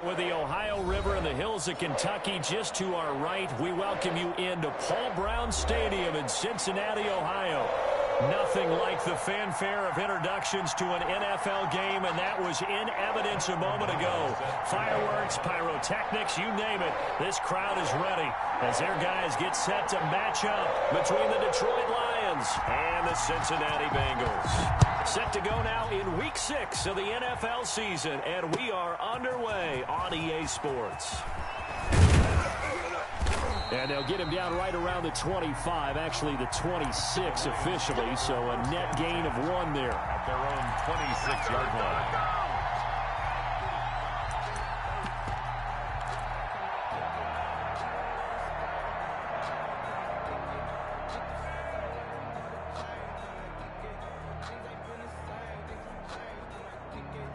With the Ohio River and the hills of Kentucky just to our right, we welcome you into Paul Brown Stadium in Cincinnati, Ohio. Nothing like the fanfare of introductions to an NFL game, and that was in evidence a moment ago. Fireworks, pyrotechnics, you name it. This crowd is ready as their guys get set to match up between the Detroit Lions and the Cincinnati Bengals. Set to go now in Week 6 of the NFL season, and we are underway on EA Sports. And they'll get him down right around the 25, actually the 26 officially, so a net gain of 1 there. At their own 26-yard line.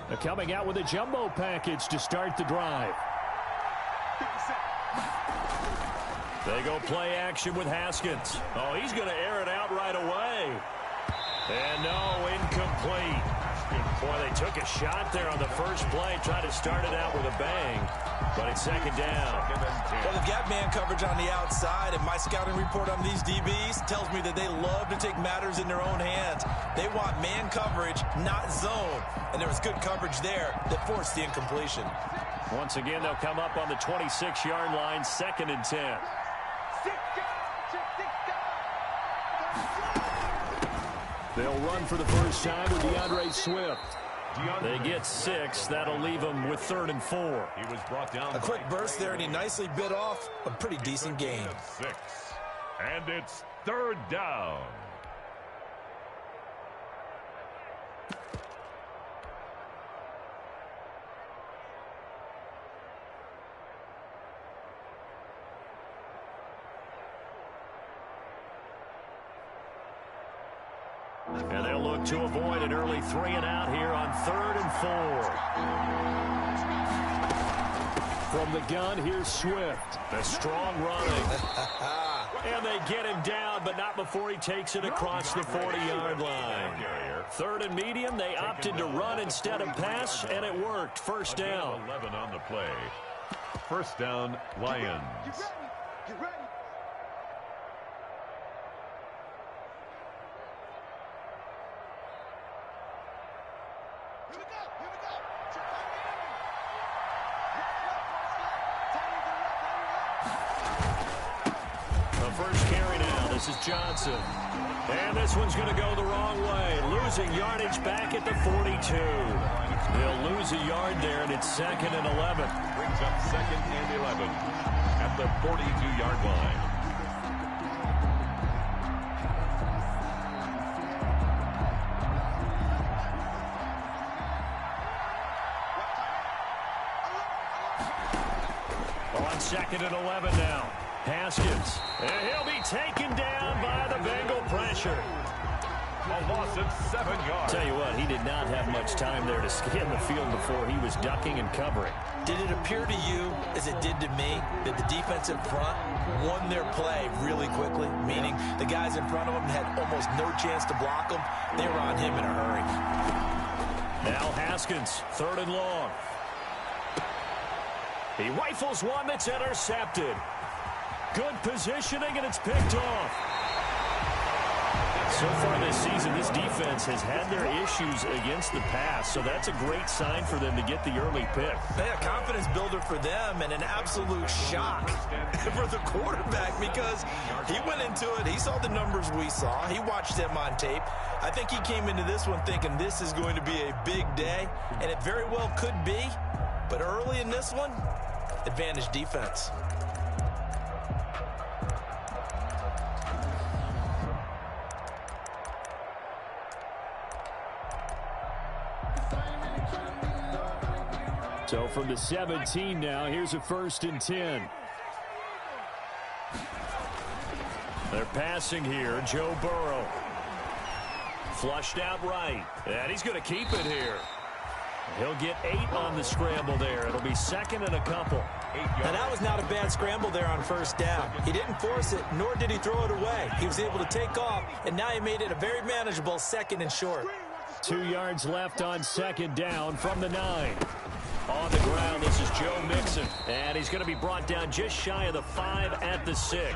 They're coming out with a jumbo package to start the drive. They go play action with Haskins. Oh, he's going to air it out right away. And no, incomplete. Boy, they took a shot there on the first play, tried to start it out with a bang, but it's second down. Well, they've got man coverage on the outside, and my scouting report on these DBs tells me that they love to take matters in their own hands. They want man coverage, not zone, and there was good coverage there that forced the incompletion. Once again, they'll come up on the 26-yard line, 2nd and 10. They'll run for the first time with DeAndre Swift. They get 6. That'll leave them with 3rd and 4. He was brought down. A quick burst there, and he nicely bit off a pretty decent gain. 6. And it's 3rd down. And they'll look to avoid an early 3 and out here on 3rd and 4. From the gun, here's Swift. The strong running. And they get him down, but not before he takes it across the 40-yard line. 3rd and medium, they opted to run instead of pass, and it worked. First down. 11 on the play. First down, Lions. Get ready. This is Johnson. And this one's going to go the wrong way. Losing yardage back at the 42. They'll lose a yard there, and it's 2nd and 11. Brings up 2nd and 11 at the 42-yard line. On 2nd and 11 now. Haskins, and he'll be taken down by the Bengal pressure. A loss of 7 yards. Tell you what, he did not have much time there to scan the field before he was ducking and covering. Did it appear to you, as it did to me, that the defensive front won their play really quickly? Meaning the guys in front of him had almost no chance to block him. They were on him in a hurry. Now Haskins, 3rd and long. He rifles one that's intercepted. Good positioning, and it's picked off. So far this season, this defense has had their issues against the pass, so that's a great sign for them to get the early pick. A confidence builder for them and an absolute shock for the quarterback because he went into it. He saw the numbers we saw. He watched them on tape. I think he came into this one thinking this is going to be a big day, and it very well could be. But early in this one, advantage defense. So from the 17 now, here's a 1st and 10. They're passing here. Joe Burrow. Flushed out right. And he's going to keep it here. He'll get 8 on the scramble there. It'll be 2nd and a couple. Now that was not a bad scramble there on 1st down. He didn't force it, nor did he throw it away. He was able to take off, and now he made it a very manageable 2nd and short. 2 yards left on 2nd down from the 9. On the ground, this is Joe Mixon. And he's going to be brought down just shy of the 5 at the 6.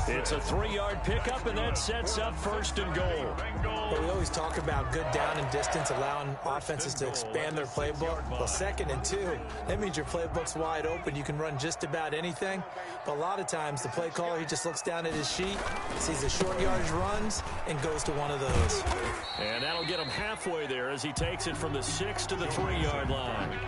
It's a 3-yard pickup, and that sets up 1st and goal. Well, we always talk about good down and distance, allowing offenses to expand their playbook. Well, 2nd and 2, that means your playbook's wide open. You can run just about anything. But a lot of times, the play caller, he just looks down at his sheet, sees the short yardage runs, and goes to one of those. And that'll get him halfway there as he takes it from the 6 to the 3-yard line.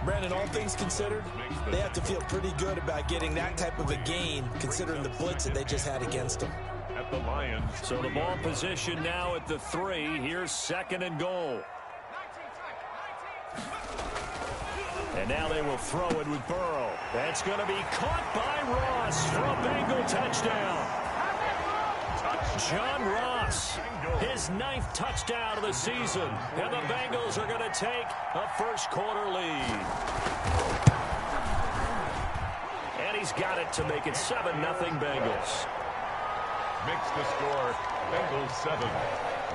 Brandon, all things considered, they have to feel pretty good about getting that type of a gain, considering the blitz that they just had against them. At the Lions. So the ball position now at the 3. Here's 2nd and goal. And now they will throw it with Burrow. That's going to be caught by Ross for a Bengal touchdown. John Ross, his 9th touchdown of the season. And the Bengals are going to take a first-quarter lead. And he's got it to make it 7-0 Bengals. Makes the score Bengals 7,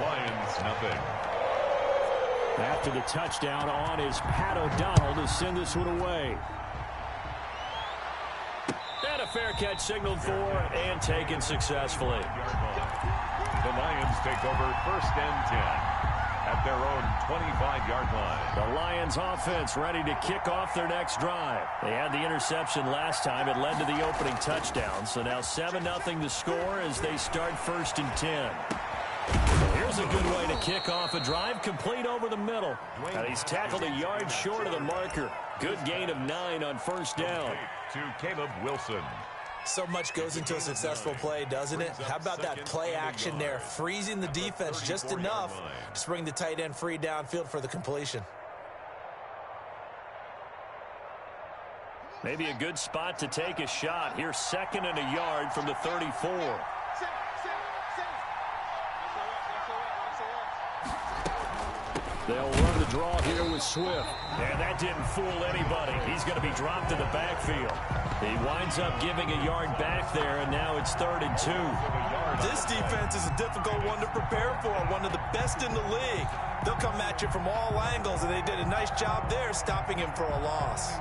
Lions nothing. After the touchdown on is Pat O'Donnell to send this one away. And a fair catch signaled for and taken successfully. The Lions take over 1st and 10 at their own 25-yard line. The Lions offense ready to kick off their next drive. They had the interception last time. It led to the opening touchdown. So now 7-0 the score as they start 1st and 10. Here's a good way to kick off a drive, complete over the middle. And he's tackled a yard short of the marker. Good gain of 9 on 1st down. To Caleb Wilson. So much goes into a successful play, doesn't it? How about that play action there, freezing the defense just enough to bring the tight end free downfield for the completion. Maybe a good spot to take a shot. Here's 2nd and a yard from the 34. They'll run the draw here with Swift. And that didn't fool anybody. He's going to be dropped in the backfield. He winds up giving a yard back there, and now it's 3rd and 2. This defense is a difficult one to prepare for, one of the best in the league. They'll come at you from all angles, and they did a nice job there stopping him for a loss.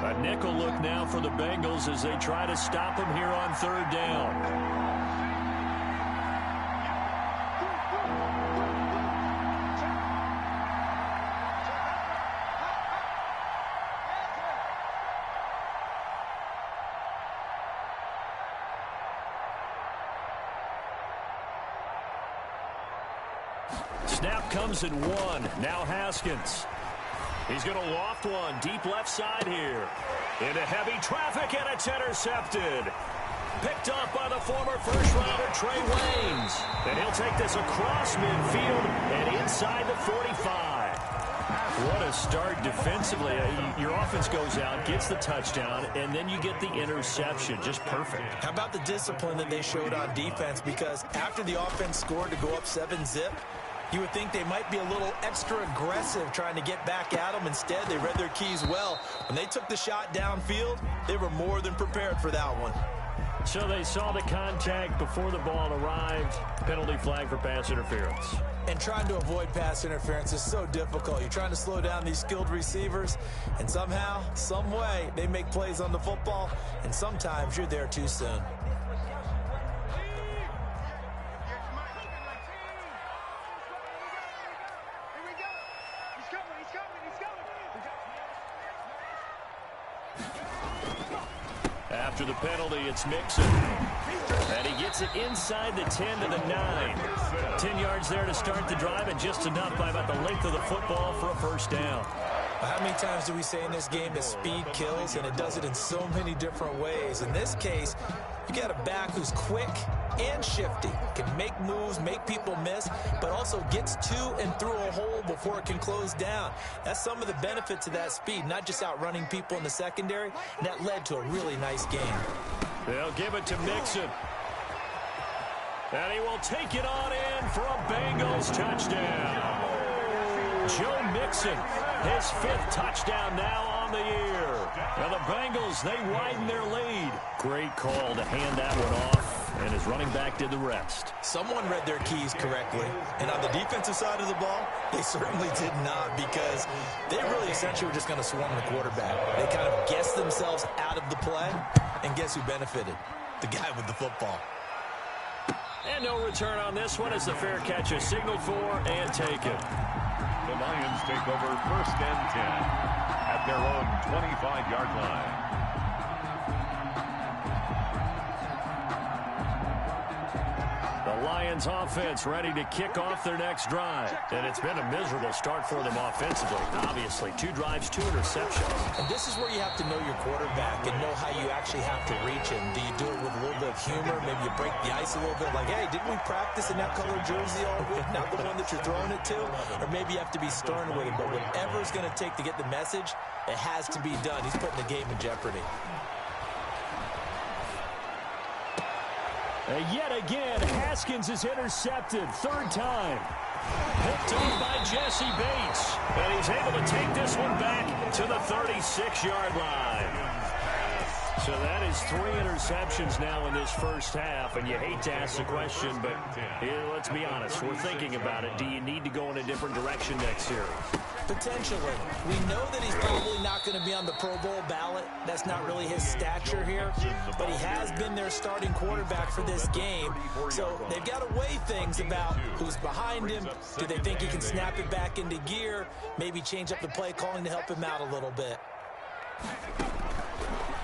A nickel look now for the Bengals as they try to stop him here on 3rd down. Snap comes in 1. Now Haskins. He's going to loft one deep left side here. Into heavy traffic, and it's intercepted. Picked off by the former first-rounder Trey Waynes. And he'll take this across midfield and inside the 45. What a start defensively. Your offense goes out, gets the touchdown, and then you get the interception. Just perfect. How about the discipline that they showed on defense? Because after the offense scored to go up 7-zip, you would think they might be a little extra aggressive trying to get back at them. Instead, they read their keys well. When they took the shot downfield, they were more than prepared for that one. So they saw the contact before the ball arrived. Penalty flag for pass interference. And trying to avoid pass interference is so difficult. You're trying to slow down these skilled receivers, and somehow, some way, they make plays on the football, and sometimes you're there too soon. After the penalty, it's Mixon. And he gets it inside the 10 to the 9. 10 yards there to start the drive, and just enough by about the length of the football for a 1st down. How many times do we say in this game that speed kills, and it does it in so many different ways? In this case, you got a back who's quick and shifty, can make moves, make people miss, but also gets to and through a hole before it can close down. That's some of the benefits of that speed, not just outrunning people in the secondary, and that led to a really nice game. They'll give it to Mixon. And he will take it on in for a Bengals touchdown. Joe Mixon, his 5th touchdown now on the year. And the Bengals, they widen their lead. Great call to hand that one off. And his running back did the rest. Someone read their keys correctly. And on the defensive side of the ball, they certainly did not, because they really essentially were just going to swarm the quarterback. They kind of guessed themselves out of the play, and guess who benefited? The guy with the football. And no return on this one as the fair catch is signaled for and taken. The Lions take over 1st and 10 at their own 25-yard line. The Lions offense ready to kick off their next drive. And it's been a miserable start for them offensively. Obviously, 2 drives, 2 interceptions. And this is where you have to know your quarterback and know how you actually have to reach him. Do you do it with a little bit of humor? Maybe you break the ice a little bit, like, hey, didn't we practice in that color jersey all week? Not the one that you're throwing it to? Or maybe you have to be stern with him. But whatever it's going to take to get the message, it has to be done. He's putting the game in jeopardy. And yet again, Haskins is intercepted. 3rd time. Picked off by Jesse Bates. And he's able to take this one back to the 36-yard line. So that is 3 interceptions now in this first half. And you hate to ask the question, but let's be honest. We're thinking about it. Do you need to go in a different direction next year? Potentially. We know that he's probably not going to be on the Pro Bowl ballot. That's not really his stature here. But he has been their starting quarterback for this game. So they've got to weigh things about who's behind him. Do they think he can snap it back into gear? Maybe change up the play calling to help him out a little bit.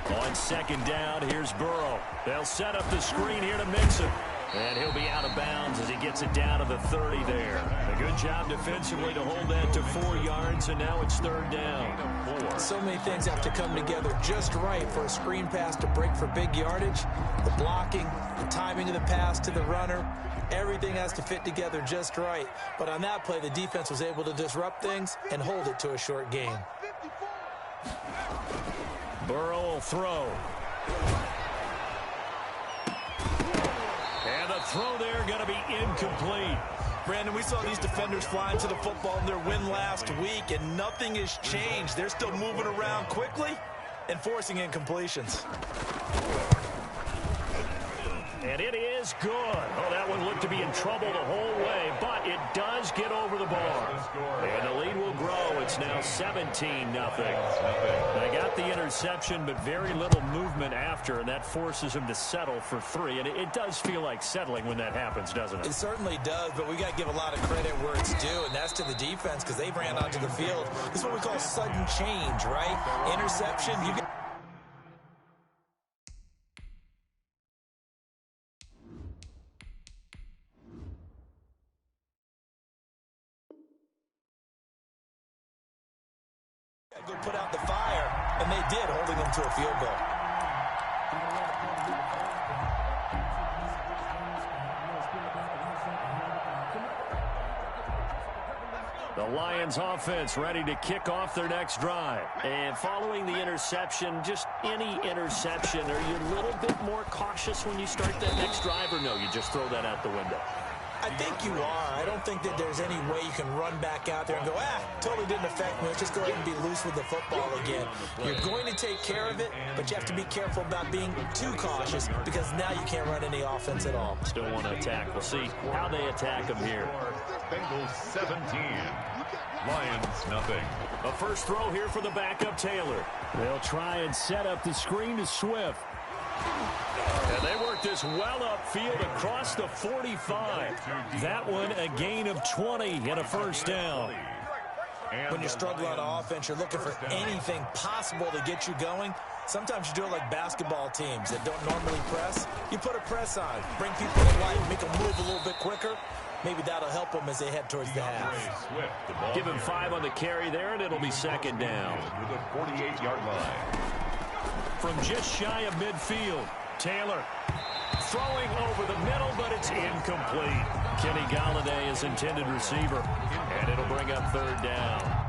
On 2nd down, here's Burrow. They'll set up the screen here to Mixon. And he'll be out of bounds as he gets it down to the 30 there. A good job defensively to hold that to 4 yards, and now it's 3rd down. So many things have to come together just right for a screen pass to break for big yardage. The blocking, the timing of the pass to the runner, everything has to fit together just right. But on that play, the defense was able to disrupt things and hold it to a short gain. Burrow will throw. And the throw there going to be incomplete. Brandon, we saw these defenders flying to the football in their win last week, and nothing has changed. They're still moving around quickly and forcing incompletions. And it is good. Oh, that one looked to be in trouble the whole way, but it does get over the bar. And the lead will grow. It's now 17-0. They got the interception, but very little movement after, and that forces him to settle for 3. And it does feel like settling when that happens, doesn't it? It certainly does, but we got to give a lot of credit where it's due, and that's to the defense because they ran onto the field. This is what we call sudden change, right? Interception, you get go put out the fire, and they did, holding them to a field goal. The Lions offense ready to kick off their next drive. And following the interception, just any interception, are you a little bit more cautious when you start that next drive, or no, you just throw that out the window? I think you are. I don't think that there's any way you can run back out there and go, totally didn't affect me. Let's just go ahead and be loose with the football again. You're going to take care of it, but you have to be careful about being too cautious because now you can't run any offense at all. Still want to attack. We'll see how they attack them here. Bengals 17, Lions nothing. A first throw here for the backup Taylor. They'll try and set up the screen to Swift. And they work this well upfield across the 45. That one a gain of 20 and a first down. When you're struggling on offense, you're looking for anything possible to get you going. Sometimes you do it like basketball teams that don't normally press. You put a press on, bring people to life, make them move a little bit quicker. Maybe that'll help them as they head towards the half. Give him 5 on the carry there, and it'll be 2nd down. To the 48-yard line. From just shy of midfield, Taylor throwing over the middle, but it's incomplete. Kenny Golladay is intended receiver, and it'll bring up 3rd down.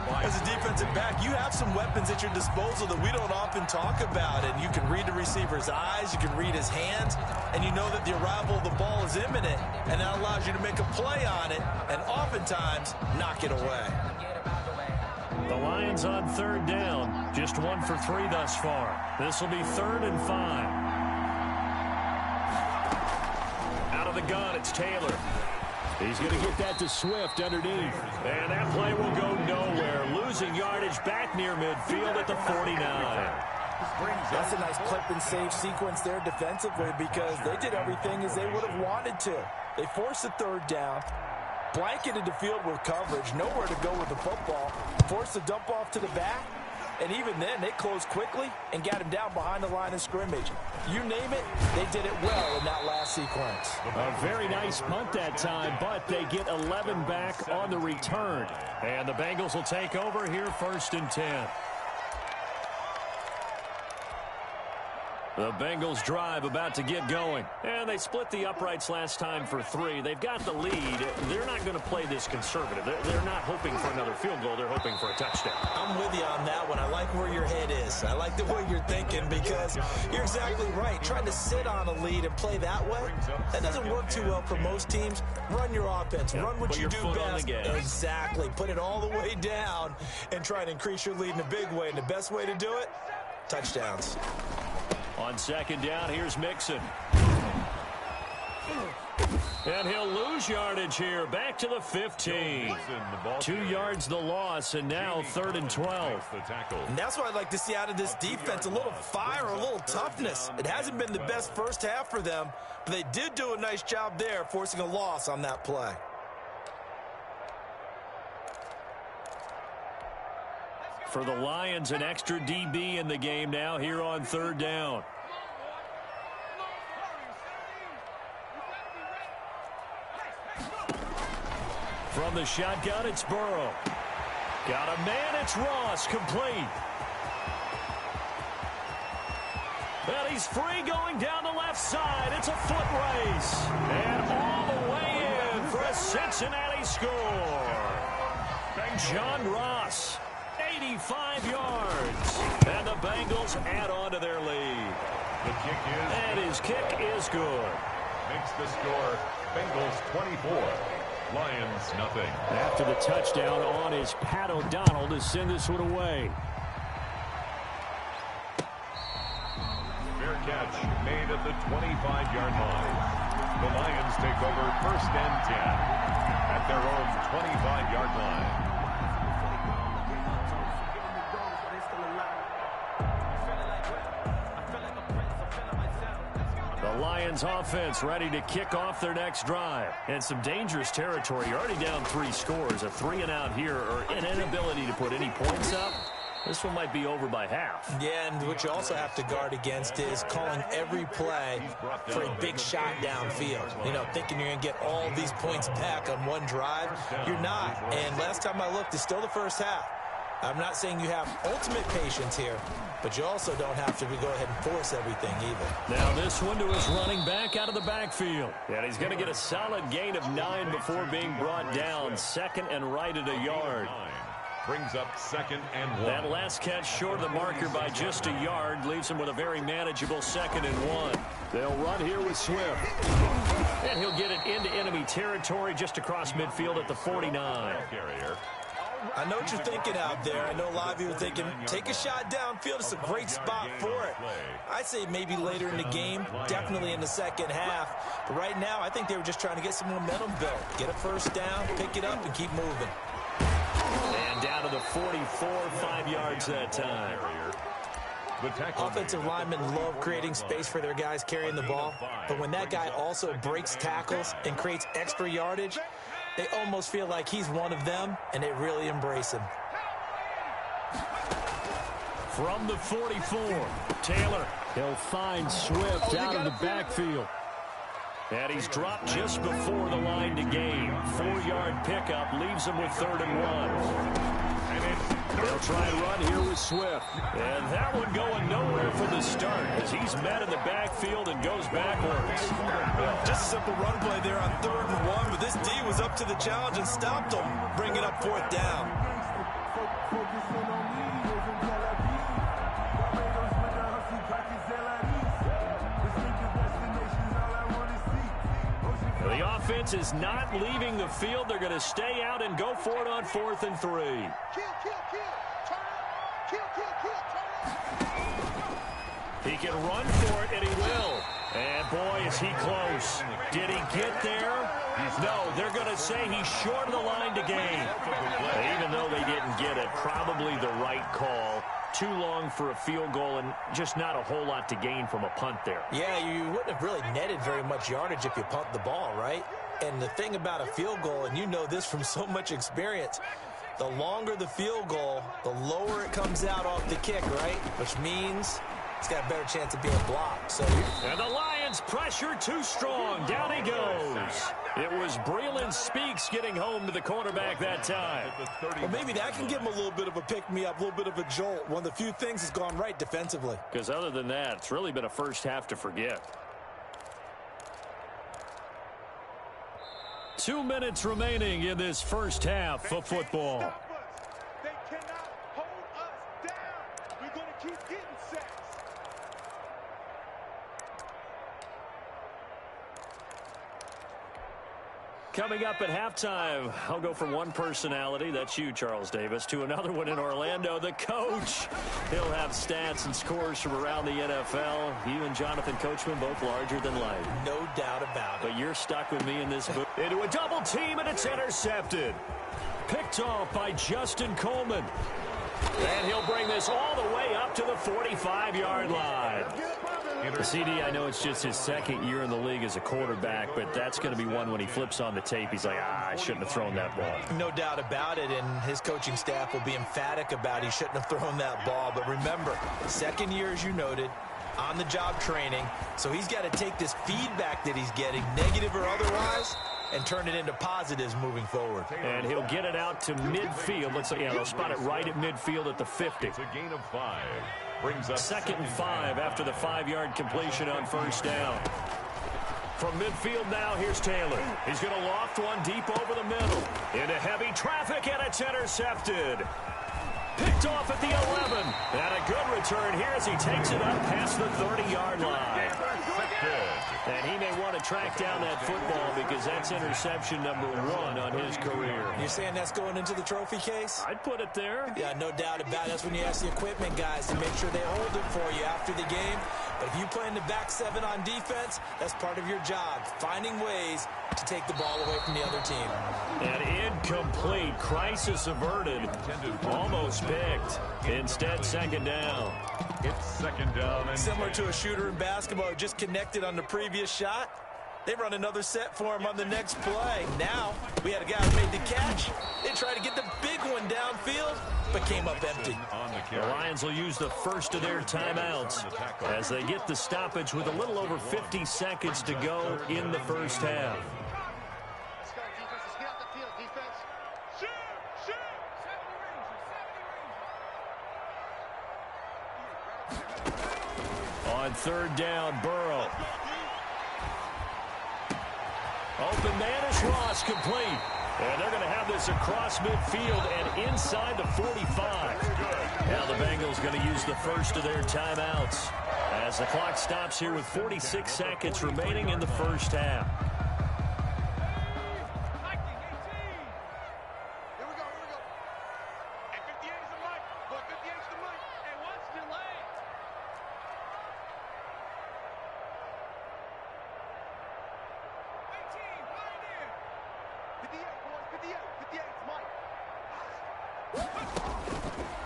As a defensive back, you have some weapons at your disposal that we don't often talk about. And you can read the receiver's eyes, you can read his hands, and you know that the arrival of the ball is imminent, and that allows you to make a play on it and oftentimes knock it away. The Lions on third down. Just 1 for 3 thus far. This will be 3rd and 5. Out of the gun, it's Taylor. He's going to get that to Swift underneath. And that play will go nowhere. Losing yardage back near midfield at the 49. That's a nice clip and save sequence there defensively because they did everything as they would have wanted to. They forced the 3rd down, blanketed the field with coverage, nowhere to go with the football, forced the dump off to the back, and even then they closed quickly and got him down behind the line of scrimmage. You name it, they did it well in that last sequence. A very nice punt that time, but they get 11 back on the return. And the Bengals will take over here 1st and 10. The Bengals drive about to get going. And they split the uprights last time for 3. They've got the lead. They're not going to play this conservative. They're not hoping for another field goal. They're hoping for a touchdown. I'm with you on that one. I like where your head is. I like the way you're thinking because you're exactly right. Trying to sit on a lead and play that way, that doesn't work too well for most teams. Run your offense. Yep. Run what Put you your do foot on best. the gas. Exactly. Put it all the way down and try and increase your lead in a big way. And the best way to do it, touchdowns. On 2nd down, here's Mixon. And he'll lose yardage here. Back to the 15. 2 yards the loss, and now 3rd and 12. And that's what I'd like to see out of this defense. A little fire, a little toughness. It hasn't been the best first half for them, but they did do a nice job there, forcing a loss on that play. For the Lions, an extra DB in the game now here on 3rd down. From the shotgun, it's Burrow. Got a man, it's Ross, complete. And he's free going down the left side. It's a foot race. And all the way in for a Cincinnati score. John Ross. 85 yards. And the Bengals add on to their lead. The kick is... And his kick is good. Makes the score Bengals 24, Lions nothing. After the touchdown on is Pat O'Donnell to send this one away. Fair catch made at the 25-yard line. The Lions take over 1st and 10 at their own 25-yard line. The Lions offense ready to kick off their next drive. And some dangerous territory. You're already down 3 scores. A 3-and-out here or an inability to put any points up. This one might be over by half. Yeah, and what you also have to guard against is calling every play for a big shot downfield. You know, thinking you're going to get all these points back on one drive. You're not. And last time I looked, it's still the first half. I'm not saying you have ultimate patience here, but you also don't have to go ahead and force everything either. Now this one to his running back out of the backfield. And he's going to get a solid gain of 9 before being brought down. 2nd and right at a yard. Brings up 2nd and 1. That last catch short of the marker by just a yard leaves him with a very manageable 2nd and 1. They'll run here with Swift. And he'll get it into enemy territory just across midfield at the 49. I know what you're thinking out there. I know a lot of you are thinking, take a shot downfield. It's a great spot for it. I'd say maybe later in the game, definitely in the second half. But right now, I think they were just trying to get some momentum built. Get a 1st down, pick it up, and keep moving. And down to the 44, 5 yards that time. Offensive linemen love creating space for their guys carrying the ball. But when that guy also breaks tackles and creates extra yardage, they almost feel like he's one of them, and they really embrace him. From the 44, Taylor. He'll find Swift out of the backfield. And he's dropped just before the line to gain. 4-yard pickup leaves him with 3rd and 1. They'll try and run here with Swift. And that one going nowhere from the start as he's met in the backfield and goes backwards. Just a simple run play there on 3rd and 1, but this D was up to the challenge and stopped him, bringing up 4th down. The offense is not leaving the field. They're going to stay out and go for it on 4th and 3. He can run for it, and he will. And, boy, is he close. Did he get there? No, they're going to say he's short of the line to gain. Even though they didn't get it, probably the right call. Too long for a field goal and just not a whole lot to gain from a punt there. Yeah, you wouldn't have really netted very much yardage if you punt the ball, right? And the thing about a field goal, and you know this from so much experience, the longer the field goal, the lower it comes out off the kick, right? Which means it's got a better chance of being blocked. And the Lions pressure too strong. Down he goes. It was Breeland Speaks getting home to the cornerback that time. Well, maybe that can give him a little bit of a pick-me-up, a little bit of a jolt. One of the few things has gone right defensively. Because other than that, it's really been a first half to forget. 2 minutes remaining in this first half of football. They cannot hold us down. We're going to keep getting sacks. Coming up at halftime, I'll go from one personality, that's you, Charles Davis, to another one in Orlando, the coach. He'll have stats and scores from around the NFL. You and Jonathan Coachman both larger than life. No doubt about it. But you're stuck with me in this booth. Into a double team, and it's intercepted. Picked off by Justin Coleman. And he'll bring this all the way up to the 45-yard line. CD, I know it's just his second year in the league as a quarterback, but that's going to be one when he flips on the tape. He's like, I shouldn't have thrown that ball. No doubt about it, and his coaching staff will be emphatic about he shouldn't have thrown that ball. But remember, second year, as you noted, on-the-job training, so he's got to take this feedback that he's getting, negative or otherwise, and turn it into positives moving forward. And he'll get it out to midfield. Let's say, yeah, they'll spot it right at midfield at the 50. It's a gain of 5. Brings up 2nd and 5 after the 5-yard completion on first down. From midfield now, here's Taylor. He's going to loft one deep over the middle. Into heavy traffic, and it's intercepted. Picked off at the 11. And a good return here as he takes it up past the 30-yard line. And he may want to track down that football because that's interception number 1 on his career. You're saying that's going into the trophy case? I'd put it there. Yeah, no doubt about it. That's when you ask the equipment guys to make sure they hold it for you after the game. But if you play in the back 7 on defense, that's part of your job, finding ways to take the ball away from the other team. And incomplete. Crisis averted. Almost picked. Instead, 2nd down. It's 2nd down. And similar to a shooter in basketball who just connected on the previous shot. They run another set for him on the next play. Now, we had a guy who made the catch. They tried to get the big one downfield, but came up empty. The Lions will use the first of their timeouts as they get the stoppage with a little over 50 seconds to go in the first half. On 3rd down, Burrow. Open man is Ross, complete. And they're going to have this across midfield and inside the 45. Now the Bengals going to use the first of their timeouts as the clock stops here with 46 seconds remaining in the first half.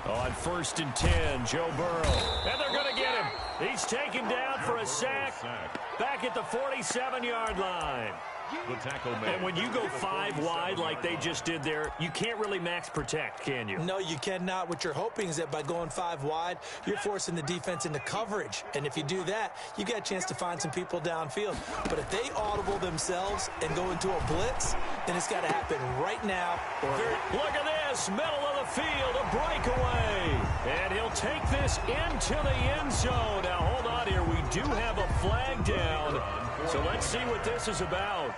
On 1st and 10, Joe Burrow. And they're going to get him. He's taken down for a sack back at the 47-yard line. The tackle made. And when you go 5 wide like they just did there, you can't really max protect, can you? No, you cannot. What you're hoping is that by going 5 wide, you're forcing the defense into coverage. And if you do that, you got a chance to find some people downfield. But if they audible themselves and go into a blitz, then it's got to happen right now. Look at this, middle of the field, a breakaway. And he'll take this into the end zone. Now, hold on here. We do have a flag down. So let's see what this is about.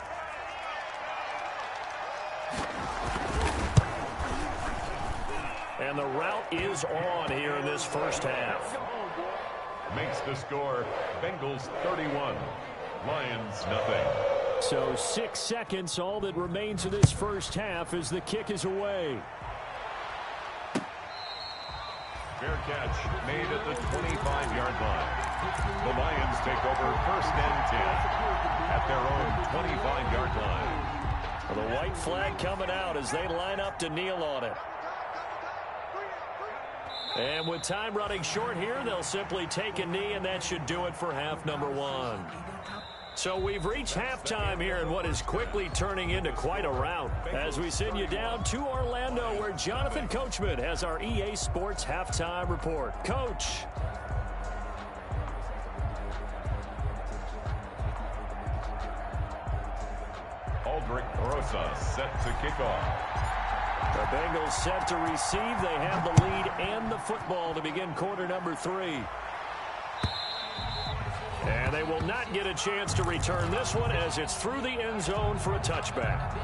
And And the route is on here in this first half. Makes the score Bengals 31, Lions nothing. So 6 seconds, all that remains of this first half as the kick is away. Fair catch made at the 25-yard line. The Lions take over first and 10 at their own 25-yard line. Well, the white flag coming out as they line up to kneel on it. And with time running short here, they'll simply take a knee, and that should do it for half number one. So we've reached halftime here in what is quickly turning into quite a rout as we send you down to Orlando where Jonathan Coachman has our EA Sports halftime report. Coach. Aldrich Rosa set to kick off. The Bengals set to receive. They have the lead and the football to begin quarter number 3. And they will not get a chance to return this one as it's through the end zone for a touchback.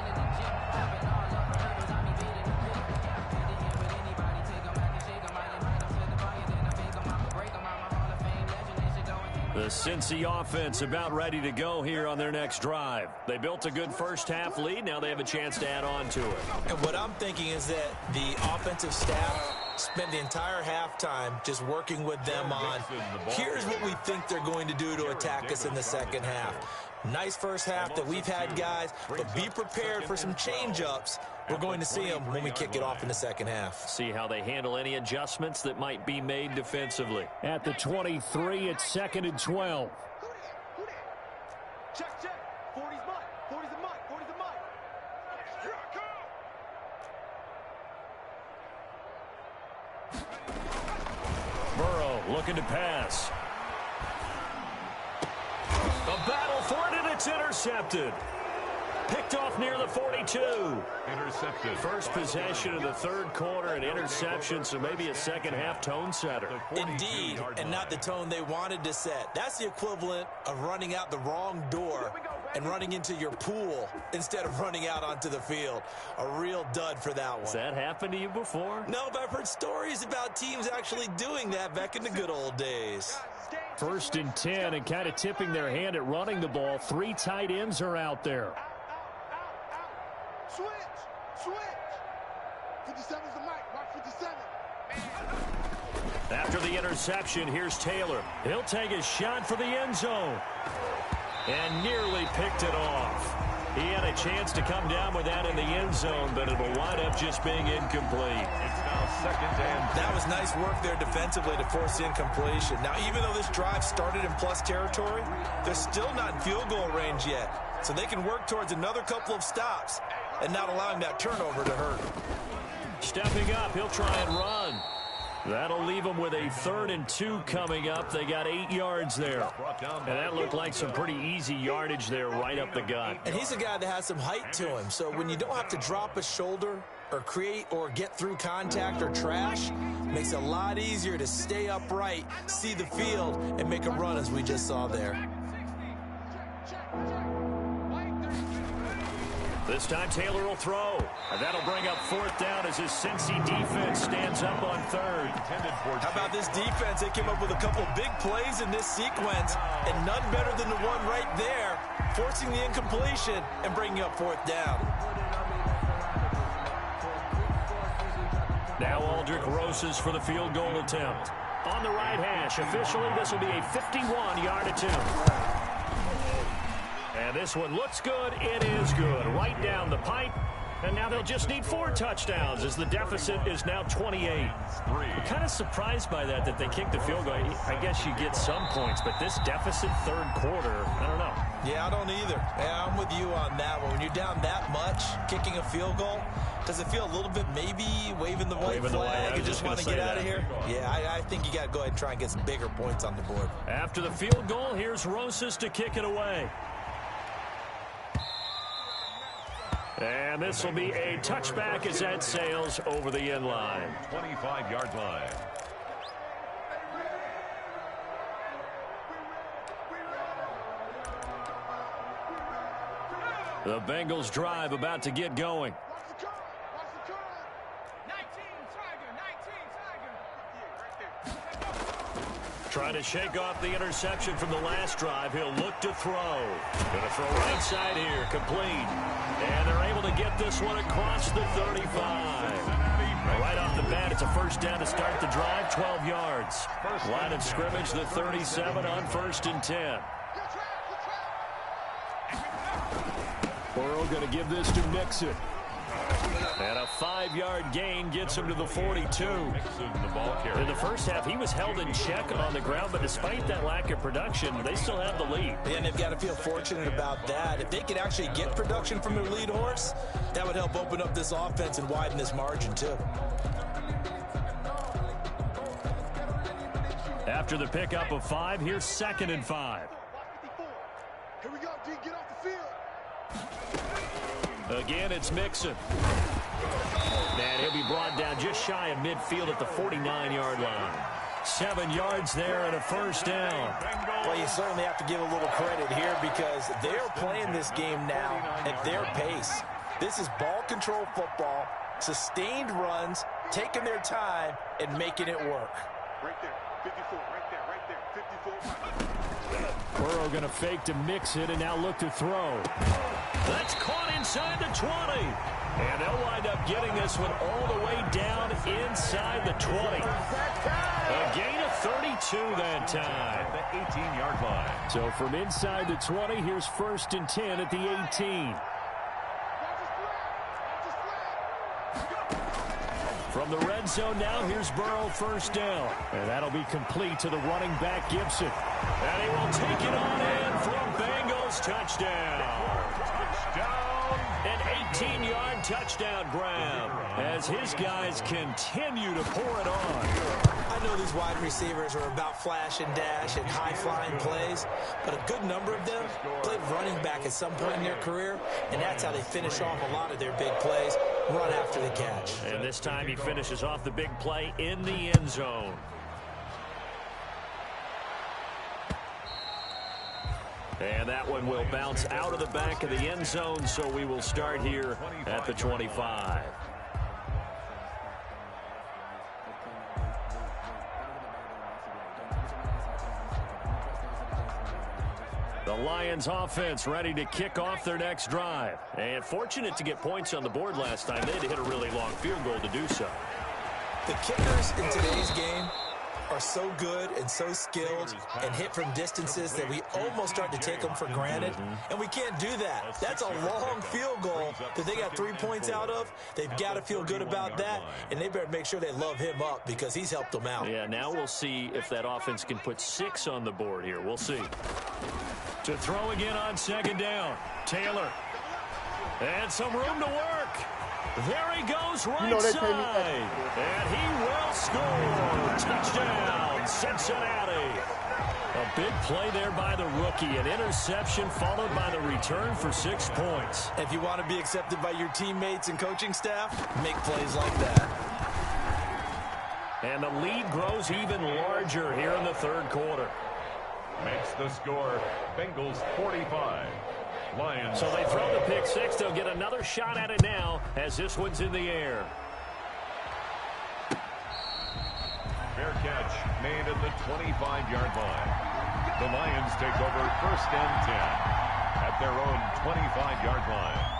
The Cincy offense about ready to go here on their next drive. They built a good first half lead. Now they have a chance to add on to it. And what I'm thinking is that the offensive staff spent the entire halftime just working with them on, here's what we think they're going to do to attack us in the second half. Nice first half that we've had, guys, but be prepared for some change-ups. We're going to see them when we kick it off in the second half. See how they handle any adjustments that might be made defensively. At the 23, it's 2nd and 12. Check, check. 40's mine. 40's a mine. 40's a mine. Here I come. Burrow looking to pass. A battle for it, and it's intercepted. Picked off near the 42. Intercepted. First possession of the third quarter, an interception, so maybe a second half tone setter. Indeed, and not the tone they wanted to set. That's the equivalent of running out the wrong door and running into your pool instead of running out onto the field. A real dud for that one. Has that happened to you before? No, but I've heard stories about teams actually doing that back in the good old days. 1st and 10, and kind of tipping their hand at running the ball. 3 tight ends are out there. Switch. Switch. 57's the mic. Watch 57. After the interception, here's Taylor. He'll take a shot for the end zone. And nearly picked it off. He had a chance to come down with that in the end zone, but it'll wind up just being incomplete. It's now 2nd and 10. That was nice work there defensively to force the incompletion. Now, even though this drive started in plus territory, they're still not in field goal range yet. So they can work towards another couple of stops and not allowing that turnover to hurt. Stepping up, he'll try and run. That'll leave them with a 3rd and 2 coming up. They got 8 yards there. And that looked like some pretty easy yardage there right up the gut. And he's a guy that has some height to him. So when you don't have to drop a shoulder or create or get through contact or trash, makes it a lot easier to stay upright, see the field, and make a run as we just saw there. This time Taylor will throw. And that'll bring up 4th down as his Cincy defense stands up on 3rd. How about this defense? They came up with a couple of big plays in this sequence, and none better than the one right there, forcing the incompletion and bringing up 4th down. Now Aldrich Rosas for the field goal attempt. On the right hash, officially this will be a 51-yard attempt. And this one looks good. It is good. Right down the pipe. And now they'll just need 4 touchdowns as the deficit is now 28. I'm kind of surprised by that they kicked the field goal. I guess you get some points, but this deficit 3rd quarter, I don't know. Yeah, I don't either. Yeah, I'm with you on that one. When you're down that much, kicking a field goal, does it feel a little bit maybe waving the white flag and just want to get out of here? Yeah, I think you got to go ahead and try and get some bigger points on the board. After the field goal, here's Rosas to kick it away. And this will be a touchback as that sails over the end line. 25-yard line. The Bengals drive about to get going. Trying to shake off the interception from the last drive. He'll look to throw. Going to throw right side here. Complete. And they're able to get this one across the 35. Right off the bat, it's a first down to start the drive, 12 yards. Line of scrimmage, the 37 on 1st and 10. Burrow going to give this to Mixon. And a 5-yard gain gets him to the 42. In the first half, he was held in check on the ground, but despite that lack of production, they still have the lead. And they've got to feel fortunate about that. If they could actually get production from their lead horse, that would help open up this offense and widen this margin, too. After the pickup of 5, here's 2nd and 5. Here we go, D, get off the field. Again, it's Mixon. And he'll be brought down just shy of midfield at the 49-yard line. 7 yards there and a first down. Well, you certainly have to give a little credit here because they're playing this game now at their pace. This is ball control football, sustained runs, taking their time, and making it work. Right there, 54, right there, 54. Burrow going to fake to Mixon and now look to throw. That's caught inside the 20. And they'll wind up getting this one all the way down inside the 20. A gain of 32 that time. The 18-yard line. So from inside the 20, here's 1st and 10 at the 18. From the red zone now, here's Burrow, first down. And that'll be complete to the running back, Gibson. And he will take it on in from Bengals touchdown. An 18-yard touchdown grab as his guys continue to pour it on. I know these wide receivers are about flash and dash and high-flying plays, but a good number of them played running back at some point in their career, and that's how they finish off a lot of their big plays, run after the catch. And this time he finishes off the big play in the end zone. And that one will bounce out of the back of the end zone, so we will start here at the 25. The Lions offense ready to kick off their next drive. And fortunate to get points on the board last time. They had to hit a really long field goal to do so. The kickers in today's game are so good and so skilled and hit from distances that we almost start to take them for granted, and we can't do that. That's a long field goal that they got 3 points out of. They've got to feel good about that, and they better make sure they love him up because he's helped them out. Yeah, now we'll see if that offense can put 6 on the board here. We'll see. To throw again on 2nd down, Taylor. And some room to work. There he goes right side. And he will score. Touchdown, Cincinnati. A big play there by the rookie. An interception followed by the return for 6 points. If you want to be accepted by your teammates and coaching staff, make plays like that. And the lead grows even larger here in the 3rd quarter. Makes the score Bengals 45. Lions. So they throw the pick 6. They'll get another shot at it now as this one's in the air. Fair catch made at the 25-yard line. The Lions take over 1st and 10 at their own 25-yard line.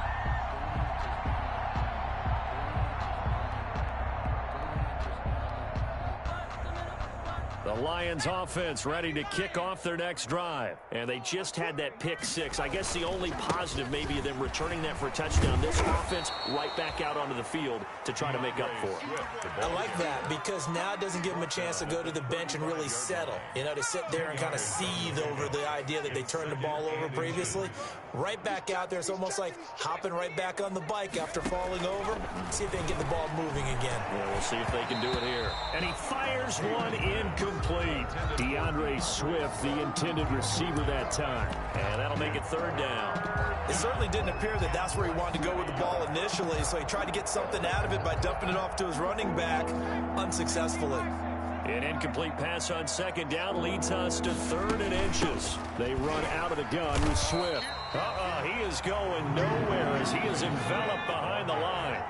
The Lions offense ready to kick off their next drive. And they just had that pick 6. I guess the only positive maybe of them returning that for a touchdown. This offense right back out onto the field to try to make up for it. I like that because now it doesn't give them a chance to go to the bench and really settle. You know, to sit there and kind of seethe over the idea that they turned the ball over previously. Right back out there. It's almost like hopping right back on the bike after falling over. See if they can get the ball moving again. Yeah, we'll see if they can do it here. And he fires one incomplete. DeAndre Swift, the intended receiver that time. And that'll make it 3rd down. It certainly didn't appear that that's where he wanted to go with the ball initially, so he tried to get something out of it by dumping it off to his running back unsuccessfully. An incomplete pass on 2nd down leads us to 3rd and inches. They run out of the gun with Swift. He is going nowhere as he is enveloped behind the line.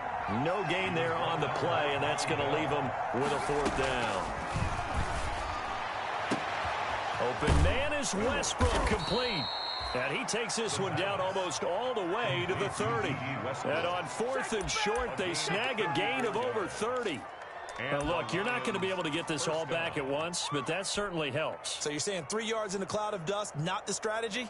No gain there on the play, and that's going to leave him with a 4th down. Open man is Westbrook, complete. And he takes this one down almost all the way to the 30. And on 4th and short, they snag a gain of over 30. Now, look, you're not going to be able to get this all back at once, but that certainly helps. So you're saying 3 yards in a cloud of dust, not the strategy?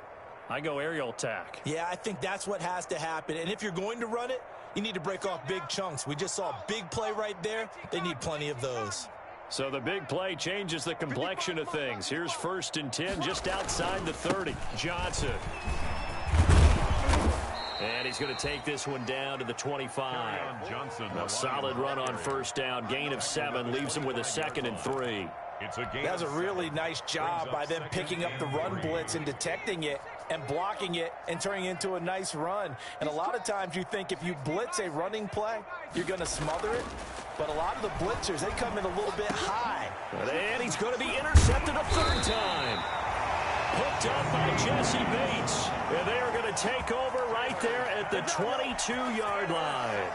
I go aerial attack. Yeah, I think that's what has to happen. And if you're going to run it, you need to break off big chunks. We just saw a big play right there. They need plenty of those. So the big play changes the complexion of things. Here's 1st and 10 just outside the 30. Johnson. And he's going to take this one down to the 25. A solid run on 1st down. Gain of 7 leaves him with a 2nd and 3. That was a really nice job by them picking up the run blitz and detecting it and blocking it and turning it into a nice run. And a lot of times you think if you blitz a running play, you're going to smother it. But a lot of the blitzers, they come in a little bit high. And he's going to be intercepted a 3rd time. Picked up by Jesse Bates. And they are going to take over right there at the 22-yard line.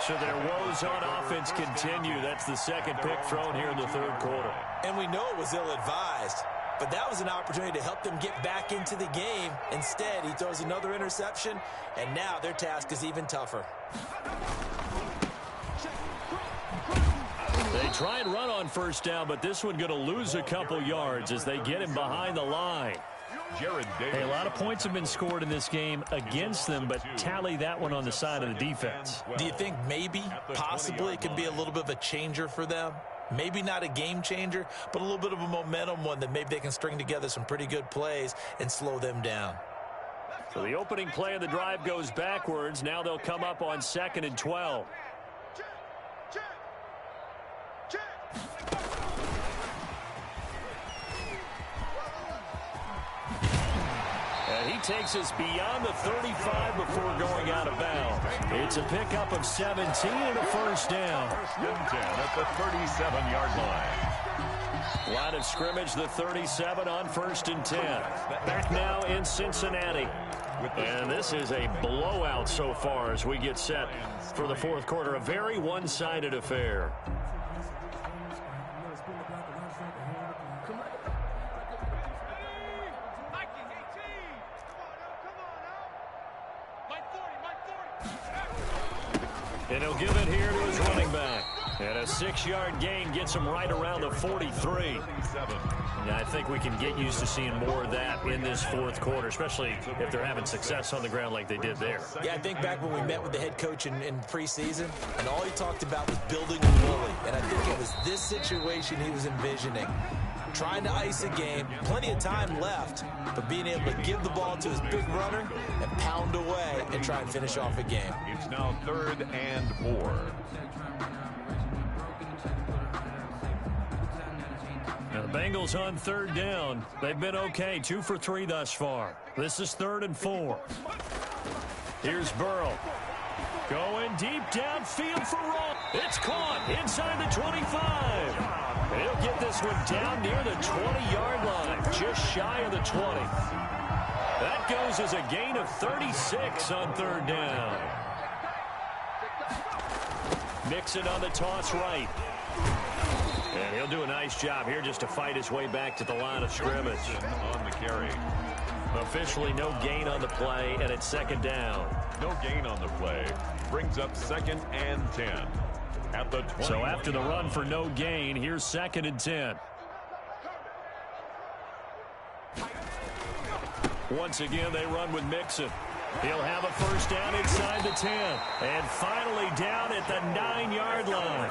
So their woes on offense continue. That's the 2nd pick thrown here in the 3rd quarter. And we know it was ill-advised, but that was an opportunity to help them get back into the game. Instead, he throws another interception, and now their task is even tougher. They try and run on 1st down, but this one going to lose a couple yards as they get him behind the line. Hey, a lot of points have been scored in this game against them, but tally that one on the side of the defense. Do you think maybe, possibly, it could be a little bit of a changer for them? Maybe not a game changer, but a little bit of a momentum one that maybe they can string together some pretty good plays and slow them down. So the opening play of the drive goes backwards. Now they'll come up on 2nd and 12. And he takes us beyond the 35 before going out of bounds. It's a pickup of 17 and a 1st down. 1st and 10 at the 37-yard line. Line of scrimmage, the 37 on 1st and 10. Back now in Cincinnati. And this is a blowout so far as we get set for the 4th quarter. A very one-sided affair. And he'll give it here to his running back. And a 6-yard gain gets him right around the 43. And I think we can get used to seeing more of that in this 4th quarter, especially if they're having success on the ground like they did there. Yeah, I think back when we met with the head coach in preseason, and all he talked about was building a bully. And I think it was this situation he was envisioning. Trying to ice a game, plenty of time left, but being able to give the ball to his big runner and pound away and try and finish off a game. It's now 3rd and 4. Now the Bengals on 3rd down. They've been okay, 2 for 3 thus far. This is 3rd and 4. Here's Burrow. Going deep downfield for Roll. It's caught inside the 25. He'll get this one down near the 20-yard line, just shy of the 20. That goes as a gain of 36 on 3rd down. Mixon on the toss right. And he'll do a nice job here just to fight his way back to the line of scrimmage. On the carry. Officially no gain on the play, and it's 2nd down. No gain on the play. Brings up 2nd and 10. At the 20. So after the run for no gain, here's 2nd and 10. Once again, they run with Mixon. He'll have a 1st down inside the 10. And finally down at the 9-yard line.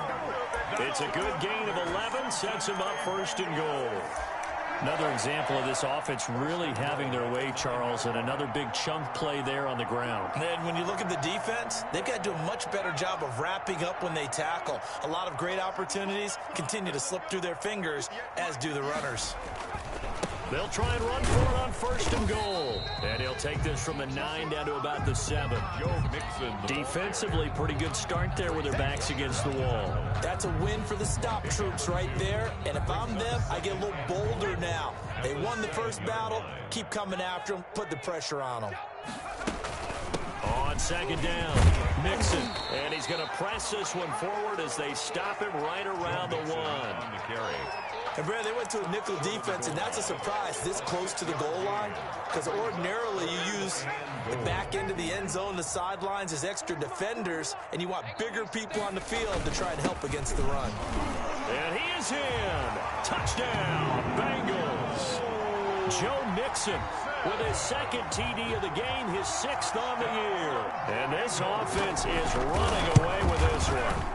It's a good gain of 11, sets him up 1st and goal. Another example of this offense really having their way, Charles, and another big chunk play there on the ground. And when you look at the defense, they've got to do a much better job of wrapping up when they tackle. A lot of great opportunities continue to slip through their fingers, as do the runners. They'll try and run for it on 1st and goal. And he'll take this from the 9 down to about the 7. Joe Mixon. Defensively, pretty good start there with their backs against the wall. That's a win for the stop troops right there. And if I'm them, I get a little bolder now. They won the first battle. Keep coming after them. Put the pressure on them. On 2nd down, Mixon. And he's going to press this one forward as they stop him right around the 1. On the carry. And, Brad, they went to a nickel defense, and that's a surprise this close to the goal line, because ordinarily you use the back end of the end zone, the sidelines as extra defenders, and you want bigger people on the field to try and help against the run. And he is in. Touchdown, Bengals. Joe Mixon with his second TD of the game, his 6th on the year. And this offense is running away with this one.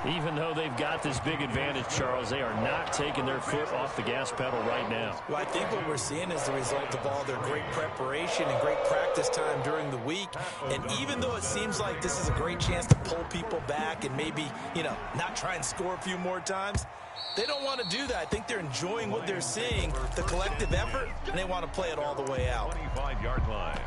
Even though they've got this big advantage, Charles, they are not taking their foot off the gas pedal right now. Well, I think what we're seeing is the result of all their great preparation and great practice time during the week. And even though it seems like this is a great chance to pull people back and maybe, not try and score a few more times, they don't want to do that. I think they're enjoying what they're seeing, the collective effort, and they want to play it all the way out. 25-yard line.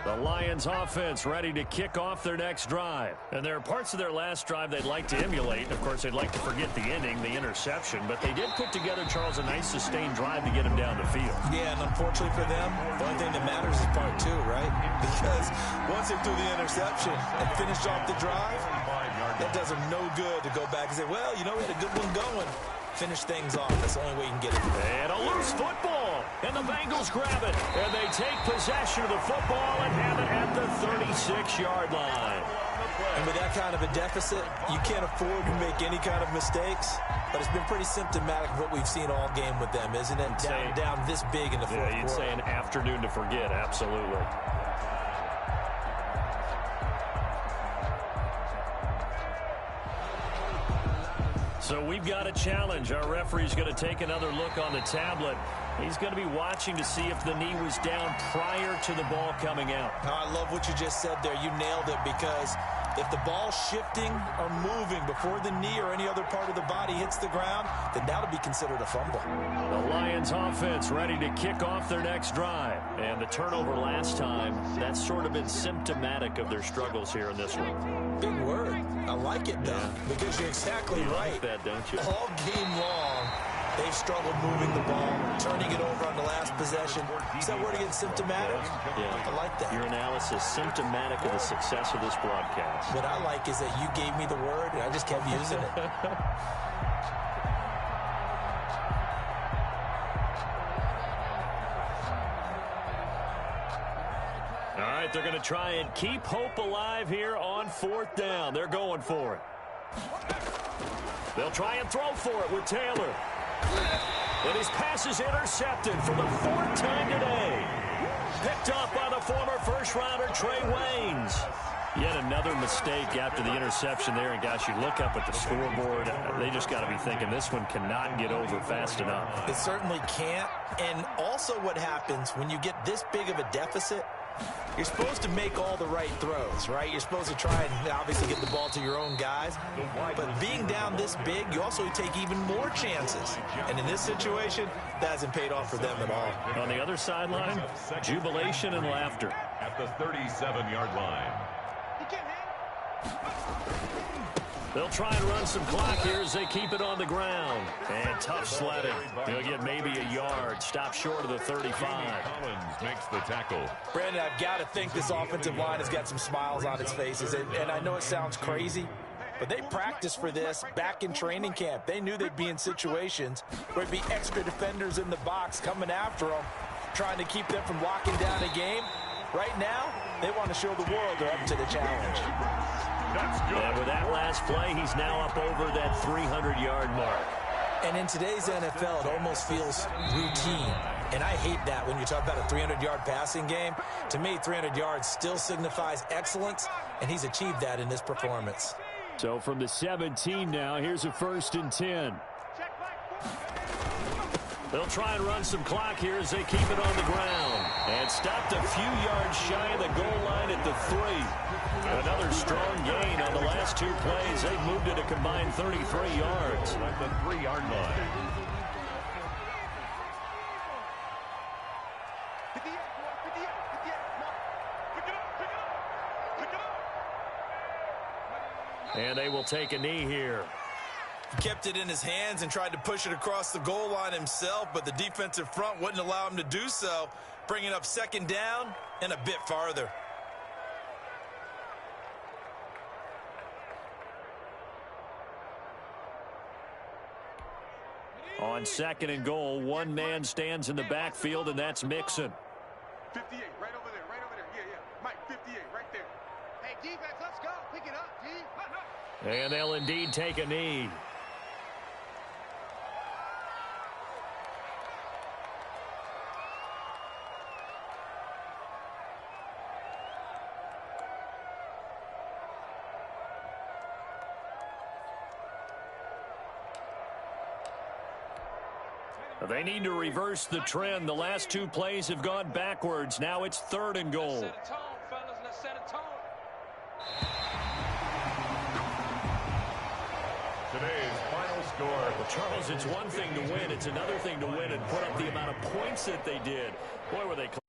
The Lions offense ready to kick off their next drive. And there are parts of their last drive they'd like to emulate. Of course, they'd like to forget the ending, the interception. But they did put together, Charles, a nice sustained drive to get him down the field. Yeah, and unfortunately for them, the only thing that matters is part 2, right? Because once they threw the interception and finished off the drive, that does them no good to go back and say, well, we had a good one going. Finish things off. That's the only way you can get it. And a loose football. And the Bengals grab it. And they take possession of the football and have it at the 36-yard line. And with that kind of a deficit, you can't afford to make any kind of mistakes. But it's been pretty symptomatic of what we've seen all game with them, isn't it? Down this big in the fourth quarter. You'd say an afternoon to forget, absolutely. So we've got a challenge. Our referee's going to take another look on the tablet. He's going to be watching to see if the knee was down prior to the ball coming out. I love what you just said there. You nailed it, because if the ball's shifting or moving before the knee or any other part of the body hits the ground, then that'll be considered a fumble. The Lions offense ready to kick off their next drive. And the turnover last time, that's sort of been symptomatic of their struggles here in this one. Big word. I like it, though, because you're exactly right. Like that, don't you? All game long, they've struggled moving the ball, turning it over on the last possession. Is that word again, symptomatic? Yeah. I like that. Your analysis, symptomatic of the success of this broadcast. What I like is that you gave me the word, and I just kept using it. All right, they're going to try and keep hope alive here on 4th down. They're going for it. They'll try and throw for it with Taylor. And his pass is intercepted for the 4th time today. Picked up by the former first-rounder Trey Waynes. Yet another mistake after the interception there. And, gosh, you look up at the scoreboard, they just got to be thinking this one cannot get over fast enough. It certainly can't. And also what happens when you get this big of a deficit, you're supposed to make all the right throws, right? You're supposed to try and obviously get the ball to your own guys. But being down this big, you also take even more chances. And in this situation, that hasn't paid off for them at all. On the other sideline, jubilation and laughter. At the 37-yard line. They'll try and run some clock here as they keep it on the ground. And tough sledding. He'll get maybe a yard. Stop short of the 35. Collins makes the tackle. Brandon, I've got to think this offensive line has got some smiles on its faces. And I know it sounds crazy, but they practiced for this back in training camp. They knew they'd be in situations where it'd be extra defenders in the box coming after them, trying to keep them from locking down a game. Right now, they want to show the world they're up to the challenge. That's good. And with that last play, he's now up over that 300-yard mark. And in today's NFL, it almost feels routine. And I hate that when you talk about a 300-yard passing game. To me, 300 yards still signifies excellence, and he's achieved that in this performance. So from the 17 now, here's a 1st and 10. They'll try and run some clock here as they keep it on the ground. And stopped a few yards shy of the goal line at the 3. Another strong gain on the last 2 plays. They've moved it a combined 33 yards. At the 3-yard line. And they will take a knee here. He kept it in his hands and tried to push it across the goal line himself, but the defensive front wouldn't allow him to do so, bringing up second down and a bit farther. On second and goal, one man stands in the backfield, and that's Mixon. 58, right over there, right over there. Yeah, yeah. Mike, 58, right there. Hey, defense, let's go. Pick it up, D. And they'll indeed take a knee. They need to reverse the trend. The last two plays have gone backwards. Now it's third and goal. Let's set a tone, fellas. Let's set a tone. Today's final score. Well, Charles, it's one thing to win. It's another thing to win and put up the amount of points that they did. Boy, were they close.